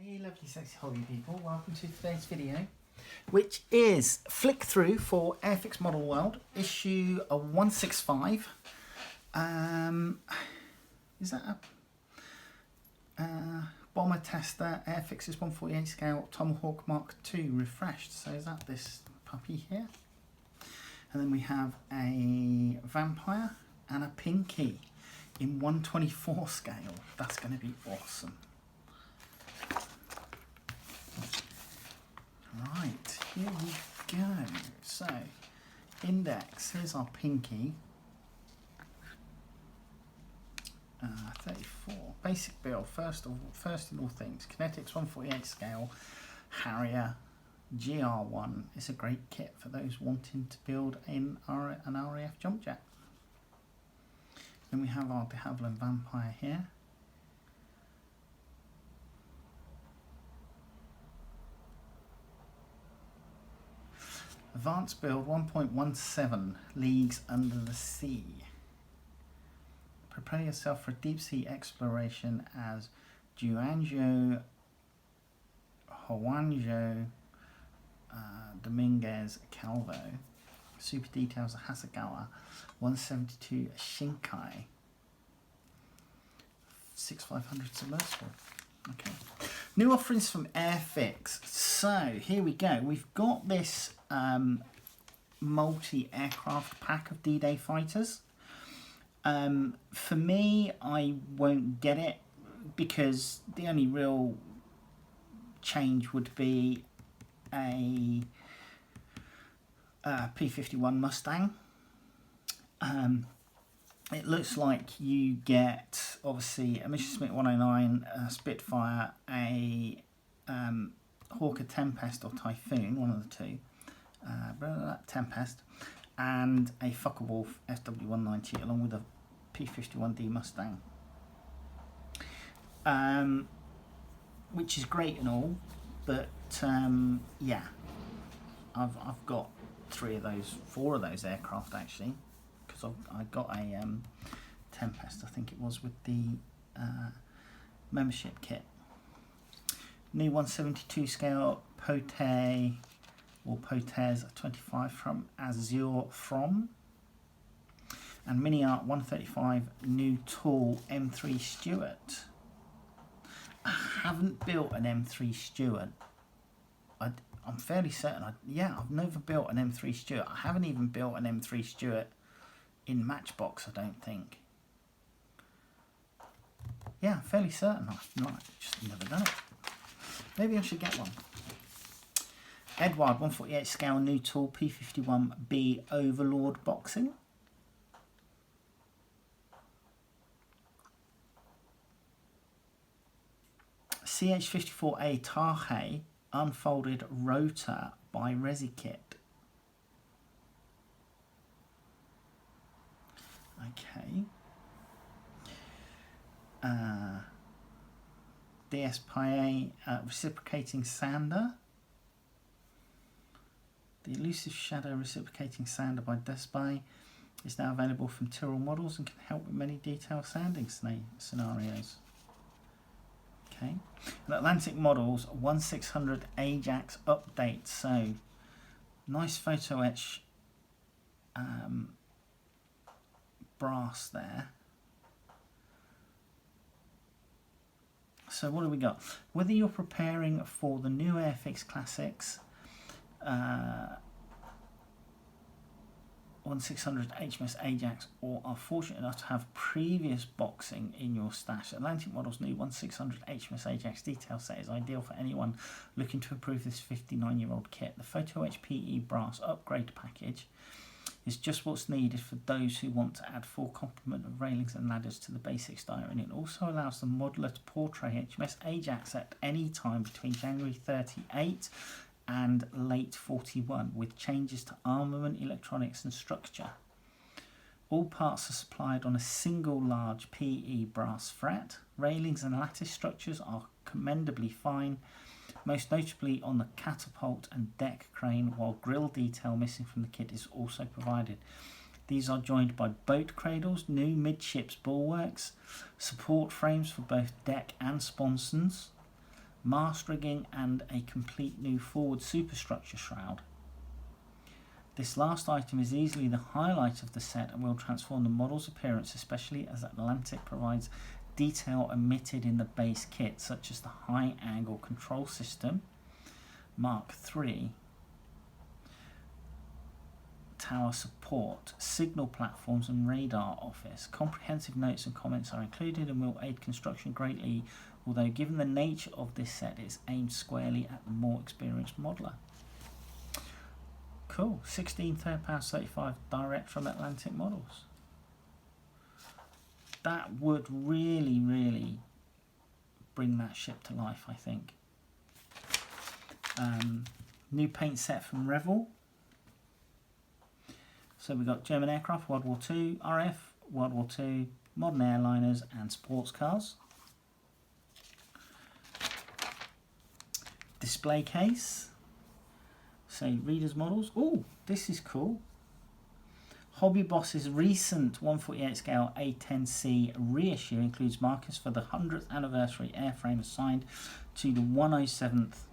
Hey lovely sexy hobby people, welcome to today's video, which is flick through for Airfix Model World issue 165. Is that a bomber tester Airfix's 148 scale Tomahawk Mark II refreshed? So is that this puppy here? And then we have a vampire and a pinky in 124 scale. That's going to be awesome. Right, here we go. So, index, here's our pinky. 34. Basic build, first in all things. Kinetics 148 scale, Harrier, GR1 is a great kit for those wanting to build an RAF jump jet. Then we have our de Havilland Vampire here. Advanced build 1.17 leagues under the sea. Prepare yourself for deep sea exploration as Juanjo Dominguez Calvo. Super details of Hasegawa 172 Shinkai 6500 submersible. Okay. New offerings from Airfix. So here we go. We've got this multi-aircraft pack of D-Day fighters. For me, I won't get it because the only real change would be a P-51 Mustang. It looks like you get, obviously, a Messerschmitt 109, a Spitfire, a Hawker Tempest or Typhoon, one of the two, Tempest, and a Focke-Wulf FW190 along with a P-51D Mustang. Which is great and all, but yeah, I've got four of those aircraft actually. I got a Tempest, I think it was, with the membership kit. New 172 scale Pote or Potes 25 from Azure From. And Mini Art 135 new tool M3 Stuart. I haven't built an M3 Stuart. I'm fairly certain. I've never built an M3 Stuart. I haven't even built an M3 Stuart in Matchbox, I don't think. Yeah, I'm fairly certain I've just never done it. Maybe I should get one. Edward 148 scale new tool P-51B Overlord boxing. CH-54A Tahe unfolded rotor by Resi Kit. Okay. DSPA reciprocating sander. The elusive shadow reciprocating sander by Despay is now available from Tyrrell Models and can help with many detailed sanding scenarios. Okay. And Atlantic Models 1600 Ajax update. So nice photo etch brass there. So what do we got? Whether you're preparing for the new Airfix Classics 1600 HMS Ajax or are fortunate enough to have previous boxing in your stash, Atlantic Models new 1600 HMS Ajax detail set is ideal for anyone looking to improve this 59-year-old kit. The Photo HPE brass upgrade package is just what's needed for those who want to add full complement of railings and ladders to the basics diary. It also allows the modeler to portray HMS Ajax at any time between January 38 and late 41 with changes to armament, electronics and structure. All parts are supplied on a single large PE brass fret. Railings and lattice structures are commendably fine, most notably on the catapult and deck crane, while grille detail missing from the kit is also provided. These are joined by boat cradles, new midships bulwarks, support frames for both deck and sponsons, mast rigging and a complete new forward superstructure shroud. This last item is easily the highlight of the set and will transform the model's appearance, especially as Atlantic provides detail omitted in the base kit, such as the high angle control system, Mark III, tower support, signal platforms and radar office. Comprehensive notes and comments are included and will aid construction greatly, although given the nature of this set, it's aimed squarely at the more experienced modeler. Cool. 16 £3.35 direct from Atlantic Models. That would really, really bring that ship to life, I think. New paint set from Revel. So we've got German aircraft, World War II, RF, World War II, modern airliners and sports cars. Display case. So readers models. Oh, this is cool. Hobby Boss's recent 1/48 scale A10C reissue includes markers for the 100th anniversary airframe assigned to the 107th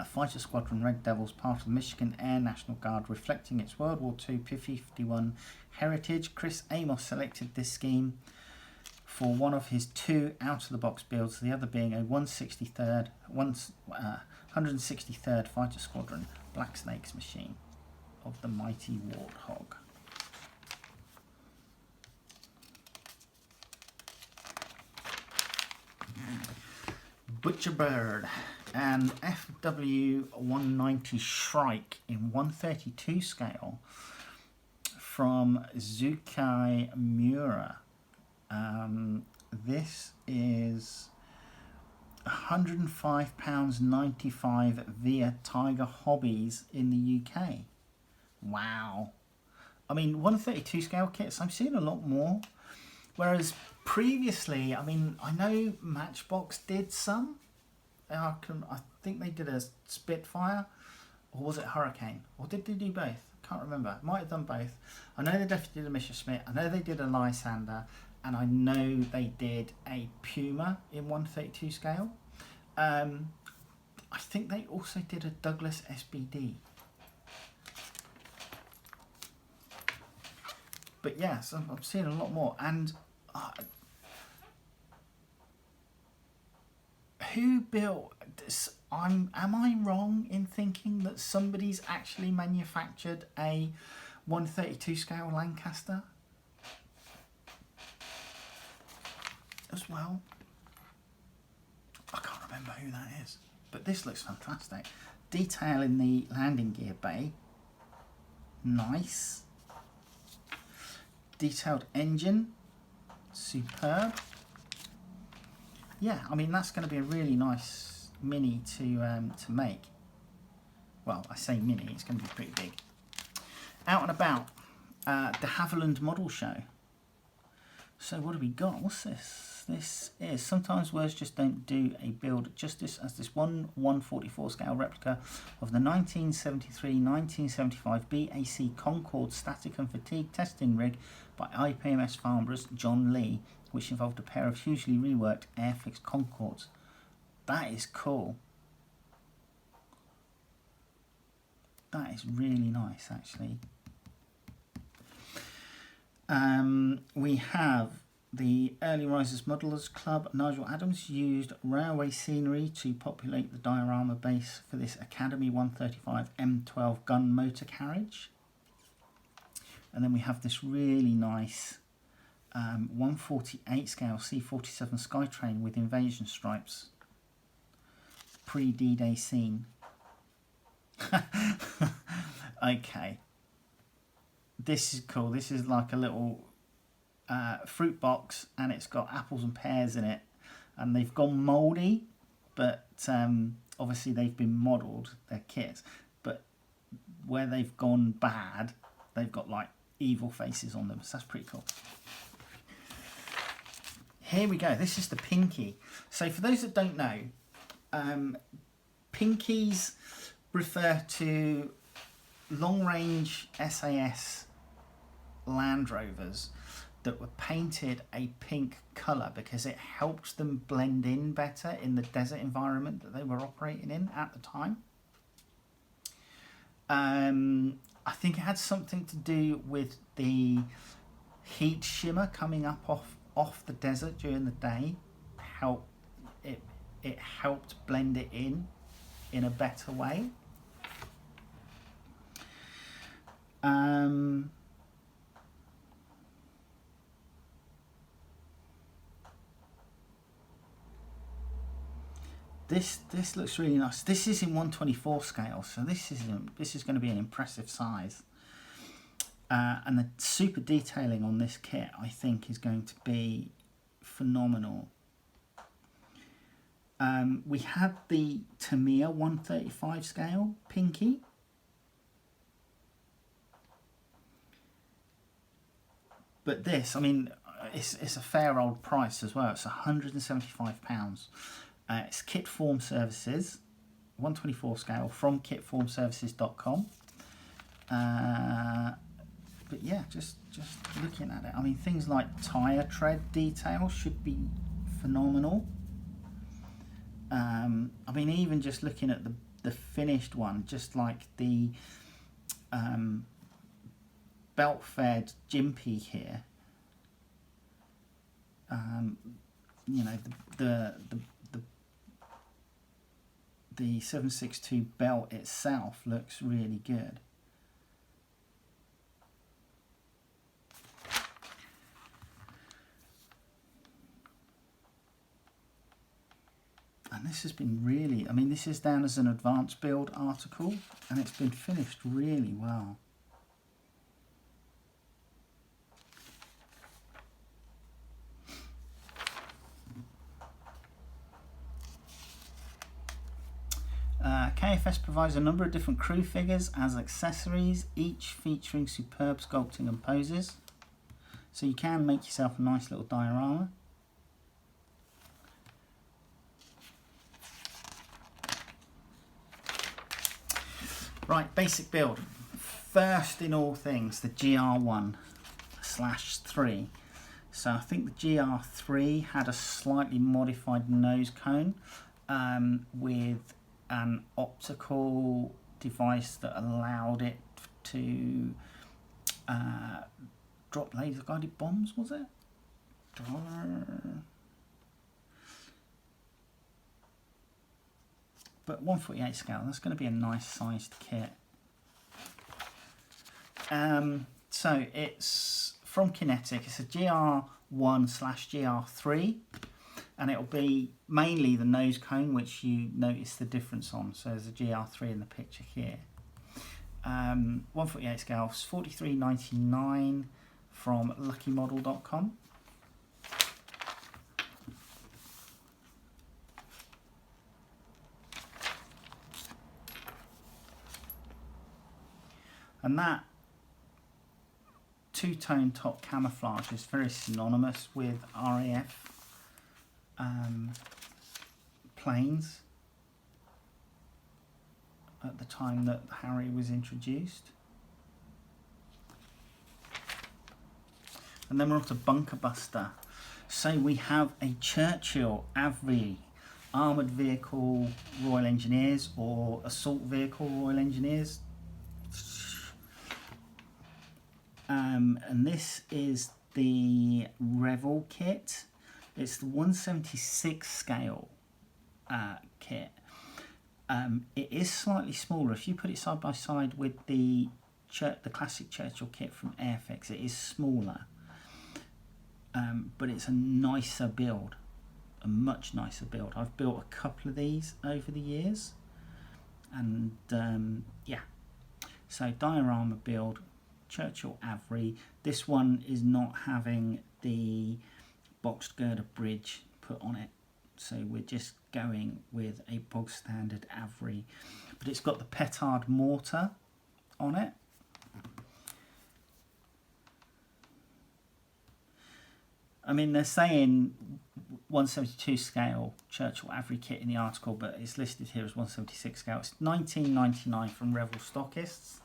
Fighter Squadron Red Devils, part of the Michigan Air National Guard, reflecting its World War II P-51 heritage. Chris Amos selected this scheme for one of his 2 out-of-the-box builds, the other being a 163rd Fighter Squadron Black Snakes machine of the mighty Warthog. Butcher Bird and FW190 Shrike in 132 scale from Zukai Mura. This is £105.95 via Tiger Hobbies in the UK. Wow. I mean, 132 scale kits, I'm seeing a lot more. Whereas previously, I mean, I know Matchbox did some. I think they did a Spitfire, or was it Hurricane? Or did they do both? I can't remember. Might have done both. I know they definitely did a Messerschmitt. I know they did a Lysander. And I know they did a Puma in 132 scale. I think they also did a Douglas SBD. But yes, I'm seeing a lot more. And who built this? Am I wrong in thinking that somebody's actually manufactured a 132 scale Lancaster as well? I can't remember who that is, but this looks fantastic. Detail in the landing gear bay, nice. Detailed engine, superb. Yeah, I mean, that's going to be a really nice mini to make. Well, I say mini, it's going to be pretty big. Out and about, de Havilland Model Show. So what have we got? What's this? This is, sometimes words just don't do a build justice, as this 1/144 scale replica of the 1973-1975 BAC Concorde static and fatigue testing rig by IPMS Farnborough's John Lee, which involved a pair of hugely reworked Airfix Concordes. That is cool. That is really nice, actually. We have the Early Risers Modelers Club. Nigel Adams used railway scenery to populate the diorama base for this Academy 135 M12 gun motor carriage. And then we have this really nice 148 scale C-47 Skytrain with invasion stripes. Pre-D-Day scene. Okay. This is cool. This is like a little fruit box, and it's got apples and pears in it, and they've gone mouldy, but obviously they've been modelled, their kits, but where they've gone bad, they've got like evil faces on them, so that's pretty cool. Here we go. This is the Pinky. So for those that don't know, Pinkies refer to long-range SAS Land Rovers that were painted a pink colour because it helped them blend in better in the desert environment that they were operating in at the time. I think it had something to do with the heat shimmer coming up off the desert during the day. It helped blend it in a better way. This looks really nice. This is in 1/24 scale, so this is going to be an impressive size. And the super detailing on this kit, I think, is going to be phenomenal. We had the Tamiya 1/35 scale Pinky. But this, I mean, it's a fair old price as well. It's £175. It's Kit Form Services, 1/24 scale from kitformservices.com. But yeah, just looking at it, I mean, things like tyre tread detail should be phenomenal. I mean, even just looking at the finished one, just like the belt-fed Jimpy here. You know, the 762 belt itself looks really good. And this has been really, I mean, this is down as an advanced build article, and it's been finished really well. KFS provides a number of different crew figures as accessories, each featuring superb sculpting and poses. So you can make yourself a nice little diorama. Right, basic build. First in all things, the GR1/3. So I think the GR3 had a slightly modified nose cone with an optical device that allowed it to drop laser guided bombs, was it? But 1/48 scale, that's going to be a nice sized kit. So it's from Kinetic. It's a GR1/GR3, and it'll be mainly the nose cone, which you notice the difference on. So there's a GR3 in the picture here. 1/48 scale, $43.99 from luckymodel.com. And that two-tone top camouflage is very synonymous with RAF planes at the time that Harry was introduced. And then we're on to Bunker Buster. So we have a Churchill Avery Armoured Vehicle Royal Engineers or Assault Vehicle Royal Engineers. And this is the Revel kit. It's the 176 scale kit. It is slightly smaller. If you put it side by side with the classic Churchill kit from Airfix, it is smaller. But it's a nicer build, a much nicer build. I've built a couple of these over the years, and yeah. So diorama build, Churchill Avery. This one is not having the boxed girder bridge put on it, so we're just going with a bog standard Avery, but it's got the petard mortar on it. I mean, they're saying 172 scale Churchill Avery kit in the article, but it's listed here as 176 scale. It's $19.99 from Revel Stockists.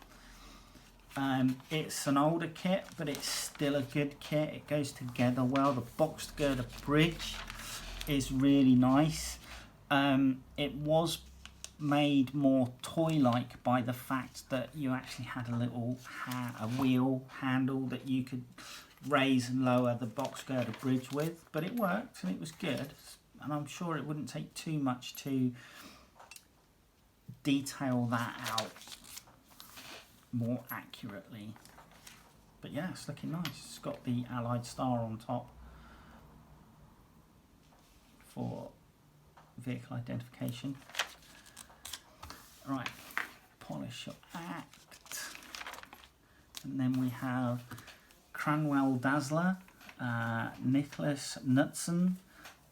It's an older kit, but it's still a good kit. It goes together well. The boxed girder bridge is really nice. It was made more toy-like by the fact that you actually had a little a wheel handle that you could raise and lower the box girder bridge with, but it worked and it was good, and I'm sure it wouldn't take too much to detail that out more accurately. But yeah, it's looking nice. It's got the Allied star on top for vehicle identification. Right, polish your act, and then we have Cranwell Dazzler. Nicholas Knudsen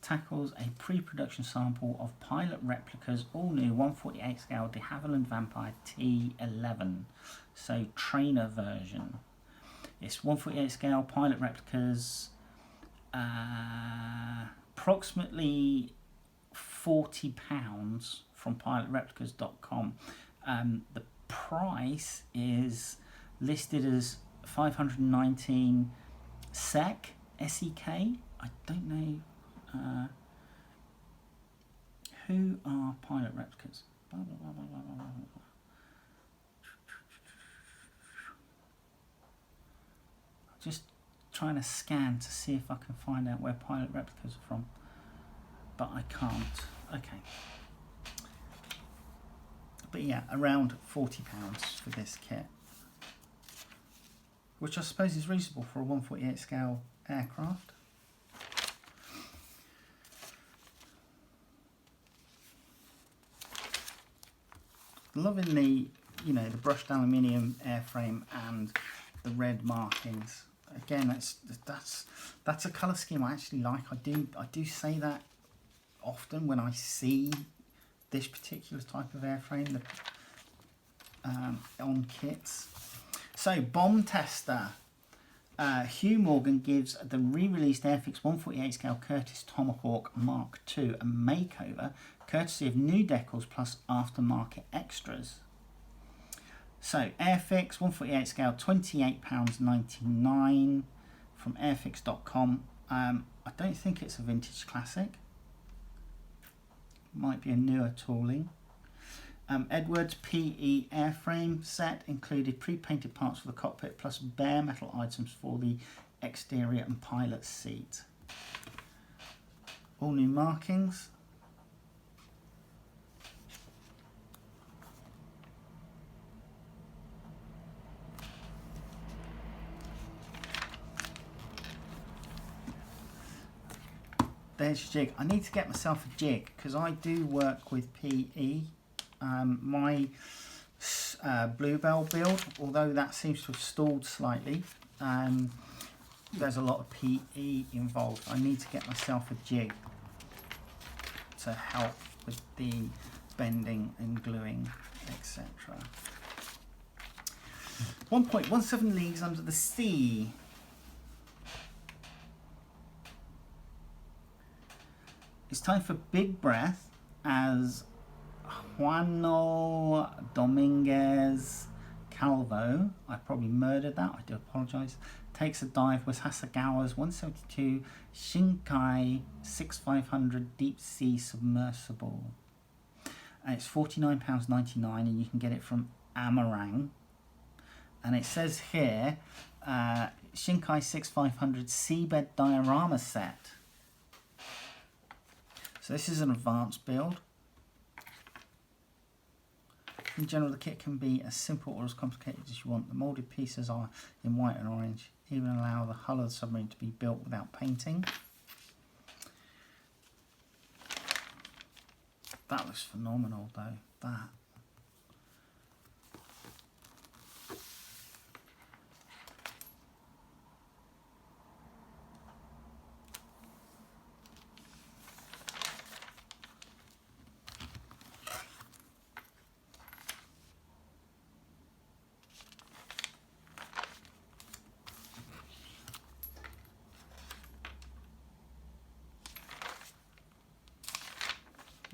tackles a pre-production sample of pilot replicas, all new 148 scale de Havilland Vampire T11, so trainer version. It's 148 scale pilot replicas, approximately £40 from pilotreplicas.com. The price is listed as 519 SEK, S-E-K. I don't know who are pilot replicas. Blah, blah, blah, blah, blah, blah, blah. Just trying to scan to see if I can find out where pilot replicas are from, but I can't. Okay. But yeah, around £40 for this kit, which I suppose is reasonable for a 148 scale aircraft. Loving the, you know, the brushed aluminium airframe and the red markings. Again, that's a colour scheme I actually like. I do say that often when I see this particular type of airframe on kits. So, bomb tester. Hugh Morgan gives the re-released Airfix 148 scale Curtiss Tomahawk Mark II a makeover, courtesy of new decals plus aftermarket extras. So, Airfix 148 scale, £28.99 from airfix.com. I don't think it's a vintage classic. Might be a newer tooling. Edwards PE airframe set included pre-painted parts for the cockpit plus bare metal items for the exterior and pilot seat. All new markings. There's your jig. I need to get myself a jig because I do work with PE. My Bluebell build, although that seems to have stalled slightly, there's a lot of PE involved. I need to get myself a jig to help with the bending and gluing, etc. 1.17 leagues under the sea. It's time for Big Breath as Juano Dominguez Calvo, I probably murdered that, I do apologise, takes a dive with Hasagawa's 172 Shinkai 6500 deep sea submersible. And it's £49.99 and you can get it from Amarang. And it says here, Shinkai 6500 seabed diorama set. So this is an advanced build. In general, the kit can be as simple or as complicated as you want. The moulded pieces are in white and orange, even allow the hull of the submarine to be built without painting. That looks phenomenal though, that.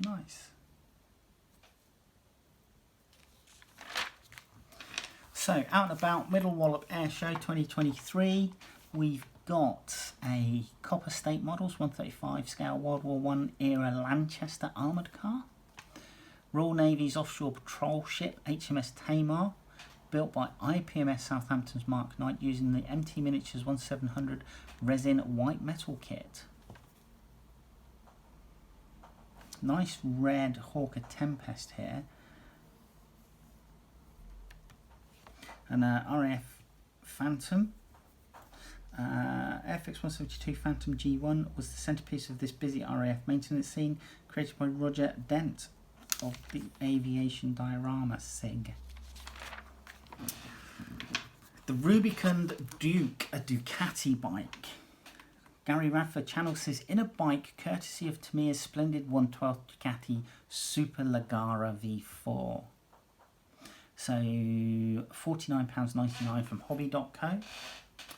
Nice. So, out and about, Middle Wallop Air Show 2023. We've got a Copper State Models 135 scale World War One era Lanchester armoured car. Royal Navy's offshore patrol ship HMS Tamar, built by IPMS Southampton's Mark Knight using the MT Miniatures 1700 resin white metal kit. Nice red Hawker Tempest here. An RAF Phantom. Airfix 172 Phantom G1 was the centrepiece of this busy RAF maintenance scene, created by Roger Dent of the Aviation Diorama SIG. The Rubicund Duke, a Ducati bike. Gary Radford channels his inner bike courtesy of Tamir's splendid 112 Ducati Super Leggera V4. So £49.99 from hobby.co,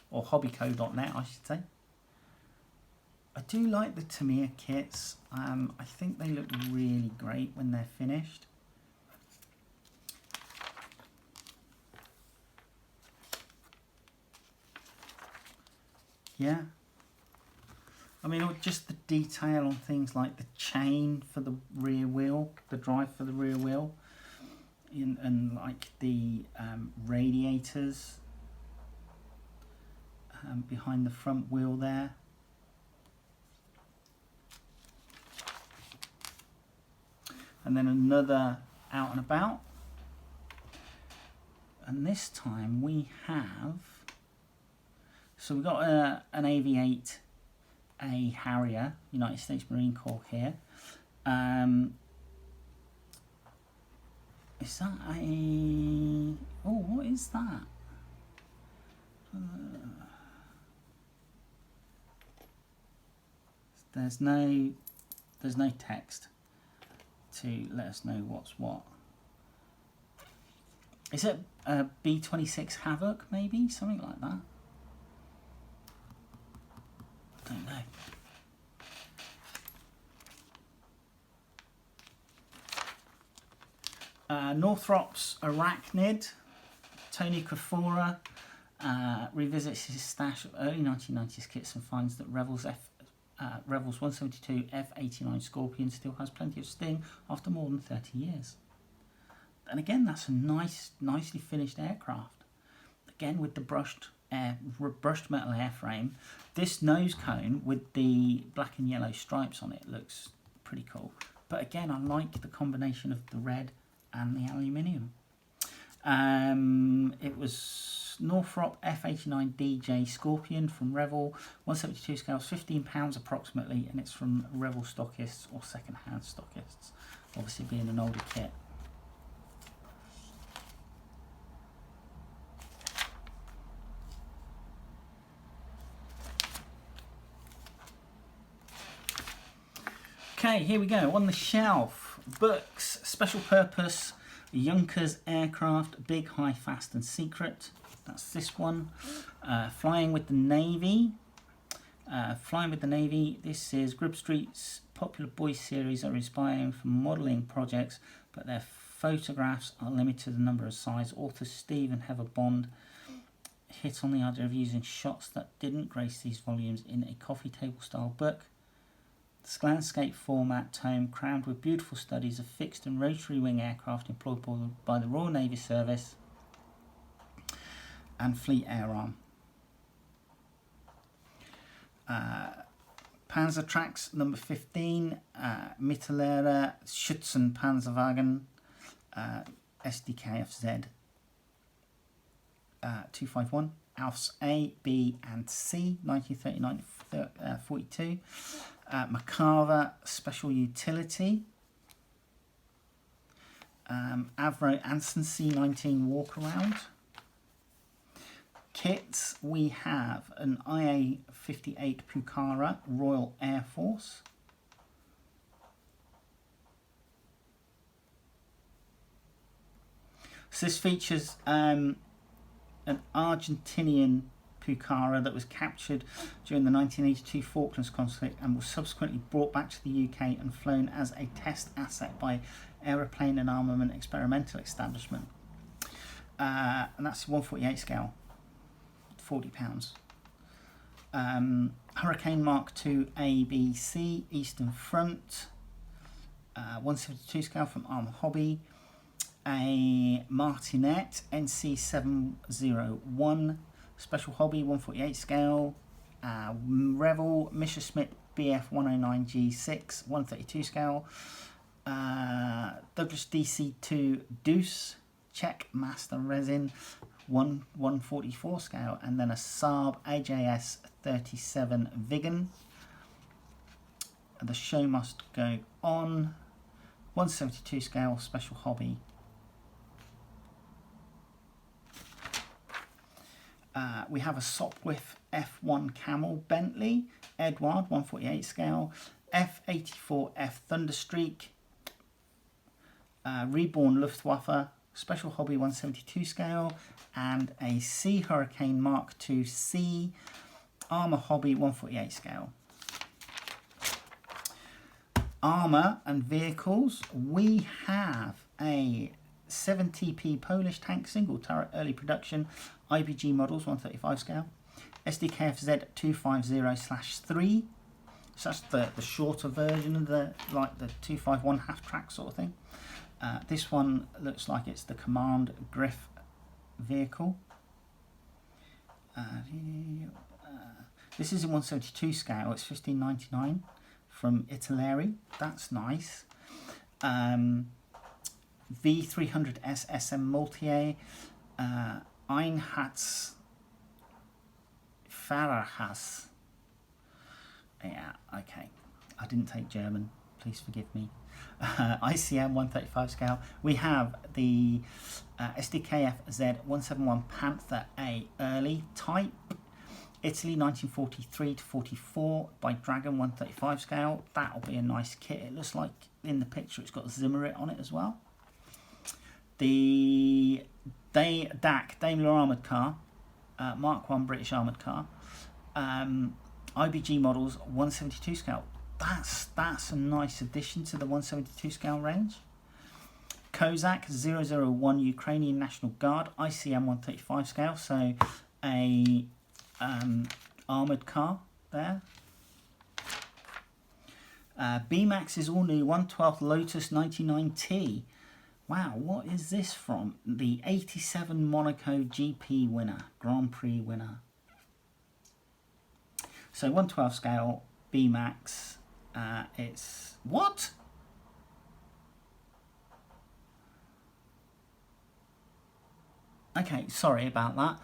or hobbyco.net I should say. I do like the Tamir kits. I think they look really great when they're finished. Yeah. I mean, just the detail on things like the chain for the rear wheel, the drive for the rear wheel, and like the radiators behind the front wheel there. And then another out and about. And this time we have, so we've got an AV-8, a Harrier, United States Marine Corps here. Is that a, oh, what is that? There's no text to let us know what's what. Is it a B-26 Havoc, maybe? Something like that? I don't know. Northrop's Arachnid. Tony Crafora revisits his stash of early 1990s kits and finds that Revel's 172 F-89 Scorpion still has plenty of sting after more than 30 years. And again, that's a nicely finished aircraft. Again, with the brushed metal airframe. This nose cone with the black and yellow stripes on it looks pretty cool. But again, I like the combination of the red and the aluminium. It was Northrop F-89 DJ Scorpion from Revell, 172 scales, £15 approximately, and it's from Revell stockists or second-hand stockists, obviously being an older kit. Okay, here we go. On the shelf, books, special purpose, Junkers aircraft, big, high, fast and secret. That's this one. Flying with the Navy. This is Grib Street's popular boys series are inspiring for modelling projects, but their photographs are limited to the number of size. Authors Steve and Heather Bond hit on the idea of using shots that didn't grace these volumes in a coffee table style book. Landscape format tome crammed with beautiful studies of fixed and rotary wing aircraft employed by the Royal Navy Service and Fleet Air Arm. Panzer Tracks number 15, Mittelleere Schützen Panzerwagen, SDKFZ 251, Alfs A, B and C, 1939-42. Macava Special Utility, Avro Anson C19 Walkaround. Kits, we have an IA-58 Pucara Royal Air Force. So this features an Argentinian Pucara that was captured during the 1982 Falklands conflict and was subsequently brought back to the UK and flown as a test asset by Aeroplane and Armament Experimental Establishment. and that's 148 scale, £40. Hurricane Mark II ABC Eastern Front, 172 scale from Armour Hobby. A Martinet NC701 Special Hobby, 148 scale. Revel Messerschmitt BF109G6, 132 scale. Douglas DC2 Deuce Czech Master Resin, 144 scale. And then a Saab AJS 37 Vigan. The show must go on, 172 scale Special Hobby. We have a Sopwith F1 Camel Bentley Edward, 148 scale. F84F Thunderstreak, Reborn Luftwaffe Special Hobby, 172 scale. And a Sea Hurricane Mark II C Armour Hobby, 148 scale. Armour and vehicles, we have a 70p Polish tank single turret early production IBG models, 135 scale. SDKF Z250/3, so that's the shorter version of the 251 half track sort of thing. This one looks like it's the Command Griff vehicle. This is in 172 scale, it's 1599 from Italeri, that's nice. V300S SM Multier, Einheits Fahrerhaus. Yeah, okay. I didn't take German, please forgive me. ICM 135 scale. We have the SDKF Z171 Panther A early type. Italy 1943 to 44 by Dragon, 135 scale. That'll be a nice kit. It looks like in the picture it's got Zimmerit on it as well. The DAC, Daimler Armoured Car, Mark 1 British Armoured Car, IBG models, 172 scale. That's a nice addition to the 172 scale range. Kozak 001 Ukrainian National Guard, ICM 135 scale, so a armoured car there. B-Max is all new, 112th Lotus 99T. Wow, what is this from? The 87 Monaco GP winner, Grand Prix winner. So 112 scale, B-Max, it's, what? Okay, sorry about that.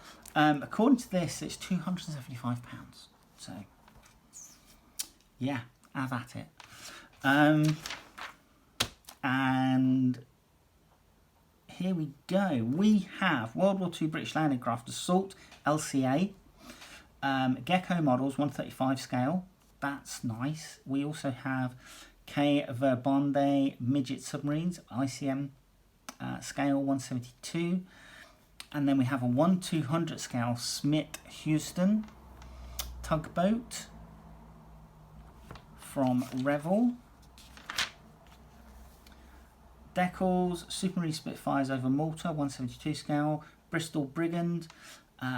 According to this, it's £275. So, yeah, have at it. And here we go. We have World War II British Land Aircraft Assault LCA, Gecko models, 135 scale. That's nice. We also have K Verbonde midget submarines, ICM scale 172. And then we have a 1/200 scale Smith Houston tugboat from Revel. Decals, Supermarine Spitfires over Malta, 172 scale. Bristol Brigand,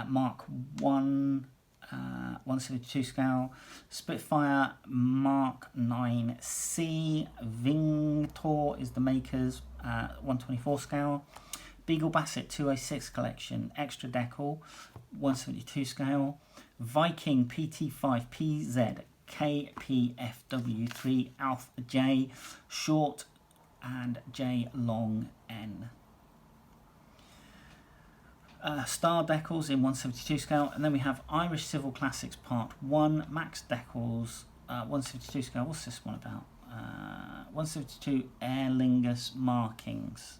Mark 1, 172 scale. Spitfire Mark 9C. Vingtor is the makers, 124 scale. Beagle Bassett 206 collection, extra decal, 172 scale. Viking PT5 PZ KPFW3 Alpha J short and J long N. Star decals in 172 scale, and then we have Irish Civil Classics Part 1 Max decals, 172 scale. What's this one about? 172 Aer Lingus markings,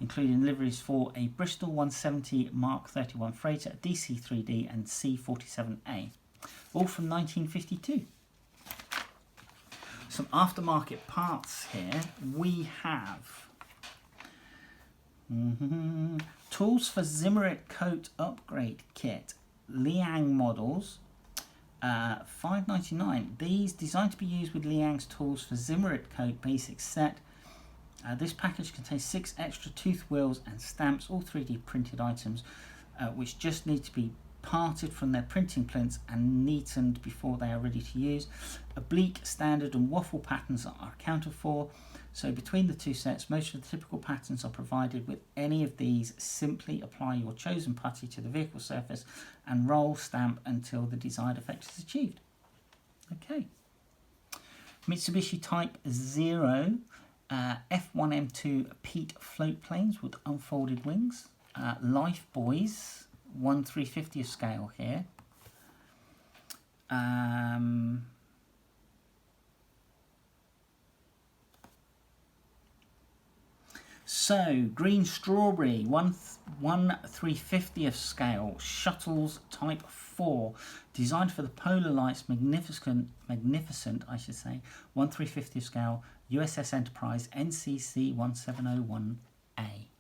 including liveries for a Bristol 170 Mark 31 freighter, DC3D and C47A, all from 1952. Some aftermarket parts here. We have tools for Zimmerit coat upgrade kit, Liang models, $5.99. These designed to be used with Liang's tools for Zimmerit coat basic set. This package contains 6 extra tooth wheels and stamps, all 3D printed items, which just need to be parted from their printing plinths and neatened before they are ready to use. Oblique, standard and waffle patterns are accounted for. So between the two sets, most of the typical patterns are provided. With any of these, simply apply your chosen putty to the vehicle surface and roll stamp until the desired effect is achieved. Okay. Mitsubishi Type 0 F1M2 Pete float planes with unfolded wings. Life Boys 1/350th scale here. So Green Strawberry 1/350th scale Shuttles Type 4, designed for the Polar Lights magnificent I should say, 1/350th scale USS Enterprise NCC 1701A.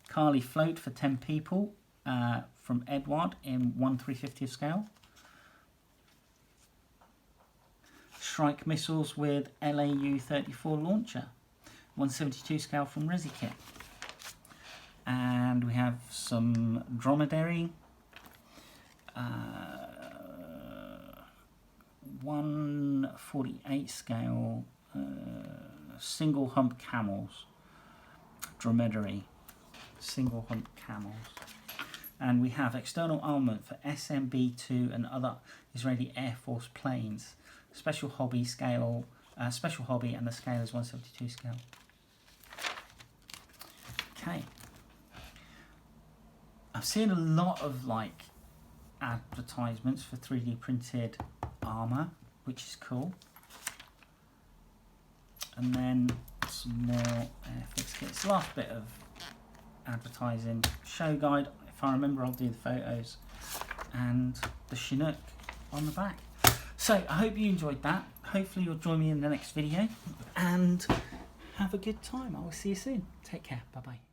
Carly Float for 10 people from Edward in 1/350th scale. Shrike Missiles with LAU 34 launcher, 1/72 scale from ResiKit. And we have some Dromedary, 1/48 scale single hump camels. Dromedary single hump camels. And we have external armament for SMB-2 and other Israeli Air Force planes. Special hobby scale, special hobby, and the scale is 1/72 scale. Okay. I've seen a lot of like advertisements for 3D printed armour, which is cool. And then some more Airfix kits. Last bit of advertising, show guide. If I remember, I'll do the photos and the Chinook on the back. So I hope you enjoyed that. Hopefully you'll join me in the next video and have a good time. I will see you soon. Take care. Bye bye.